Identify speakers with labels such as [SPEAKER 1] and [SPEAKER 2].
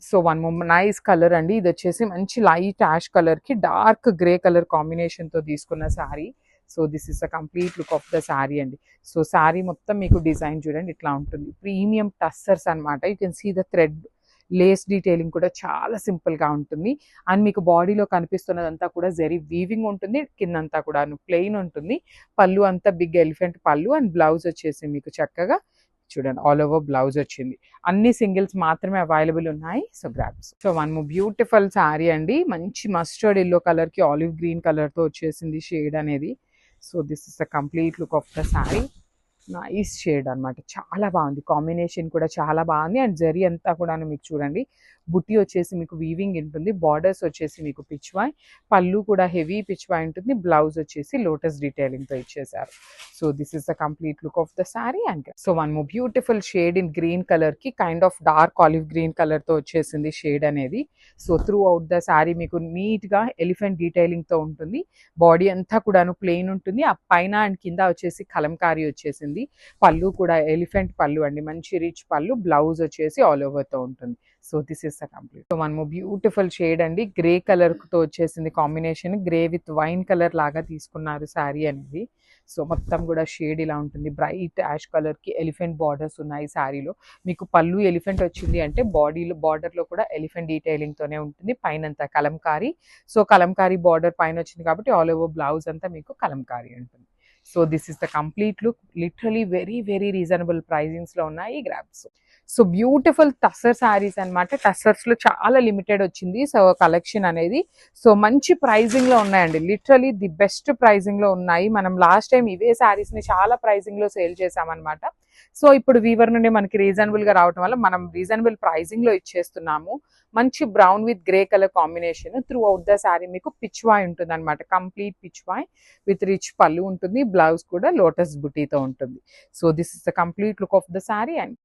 [SPEAKER 1] So one more nice colour అండి. ఇది వచ్చేసి మంచి లైట్ యాష్ కలర్ కి డార్క్ గ్రే కలర్ కాంబినేషన్ తో తీసుకున్న sari. So this is the complete look of the sari అండి. సో శారీ మొత్తం మీకు డిజైన్ చూడండి ఇట్లా ఉంటుంది. ప్రీమియం టస్సర్స్ అనమాట. You can see the thread lace detailing కూడా చాలా సింపుల్ గా ఉంటుంది. అండ్ మీకు బాడీలో కనిపిస్తున్నదంతా కూడా జరీ వీవింగ్ ఉంటుంది. కిందంతా కూడా ప్లెయిన్ ఉంటుంది. పళ్ళు అంతా బిగ్ ఎలిఫెంట్ పళ్ళు అండ్ బ్లౌజ్ వచ్చేసి మీకు చక్కగా చూడండి ఆల్ ఓవర్ బ్లౌజ్ వచ్చింది. అన్ని సింగిల్స్ మాత్రమే అవైలబుల్ ఉన్నాయి. So grabs. So one beautiful sari అండి. మంచి మస్టర్డ్ ఎల్లో కలర్ కి ఆలివ్ గ్రీన్ కలర్ తో వచ్చేసింది షేడ్ అనేది. So this is the complete look of the sari. Nice shade అనమాట. చాలా బాగుంది. కాంబినేషన్ కూడా చాలా బాగుంది. అండ్ జరీ అంతా కూడా మీకు చూడండి బుట్టి వచ్చేసి మీకు వీవింగ్ ఉంటుంది. బార్డర్స్ వచ్చేసి మీకు పిచ్వాయ్, పళ్ళు కూడా హెవీ పిచ్వాయ్ ఉంటుంది. బ్లౌజ్ వచ్చేసి లోటస్ డీటెయిలింగ్ తో ఇచ్చేసారు. So this is the complete look of the sari. And so one more beautiful shade in green colour కి kind of dark olive green colour తో వచ్చేసింది షేడ్ అనేది. So throughout the sari మీకు neat గా elephant detailing తో ఉంటుంది. Body అంతా కూడాను ప్లెయిన్ ఉంటుంది. ఆ పైన అండ్ కింద వచ్చేసి కలంకారీ వచ్చేసింది. పళ్ళు కూడా ఎలిఫెంట్ పళ్ళు అండి. మంచి రిచ్ పళ్ళు. బ్లౌజ్ వచ్చేసి ఆల్ ఓవర్ తో ఉంటుంది. So this is the complete. So one more beautiful shade అండి. గ్రే కలర్ తో వచ్చేసింది combination. Grey with wine colour లాగా తీసుకున్నారు శారీ అనేది. సో మొత్తం కూడా షేడ్ ఇలా ఉంటుంది. బ్రైట్ యాష్ కలర్ కి ఎలిఫెంట్ బార్డర్స్ ఉన్నాయి శారీలో. మీకు పళ్ళు ఎలిఫెంట్ వచ్చింది అంటే బాడీలో బార్డర్ లో కూడా ఎలిఫెంట్ డీటెయిలింగ్ తోనే ఉంటుంది. పైనంతా కలంకారీ. సో కలంకారీ బార్డర్ పైన వచ్చింది కాబట్టి ఆల్ ఓవర్ బ్లౌజ్ అంతా మీకు కలంకారీ ఉంటుంది. So this is the complete look. Literally very very reasonable pricings లో ఉన్నాయి grabs. So beautiful tussar saris అనమాట. టస్సర్స్ లో చాలా లిమిటెడ్ వచ్చింది సో కలెక్షన్ అనేది. సో మంచి ప్రైజింగ్ లో ఉన్నాయండి. లిటరలీ ది బెస్ట్ ప్రైజింగ్ లో ఉన్నాయి. మనం లాస్ట్ టైం ఇవే శారీస్ ని చాలా ప్రైజింగ్ లో సేల్ చేసామన్నమాట. సో ఇప్పుడు వీవర్ నుండి మనకి రీజనబుల్ గా రావడం వల్ల మనం రీజనబుల్ ప్రైజింగ్ లో ఇచ్చేస్తున్నాము. మంచి brown with grey colour combination. Through out the sari మీకు పిచ్వాయ్ ఉంటుంది అనమాట. కంప్లీట్ పిచ్వాయ్ విత్ రిచ్ పళ్ళు ఉంటుంది. బ్లౌజ్ కూడా లోటస్ బుటీతో ఉంటుంది. So this is the complete look of the sari. And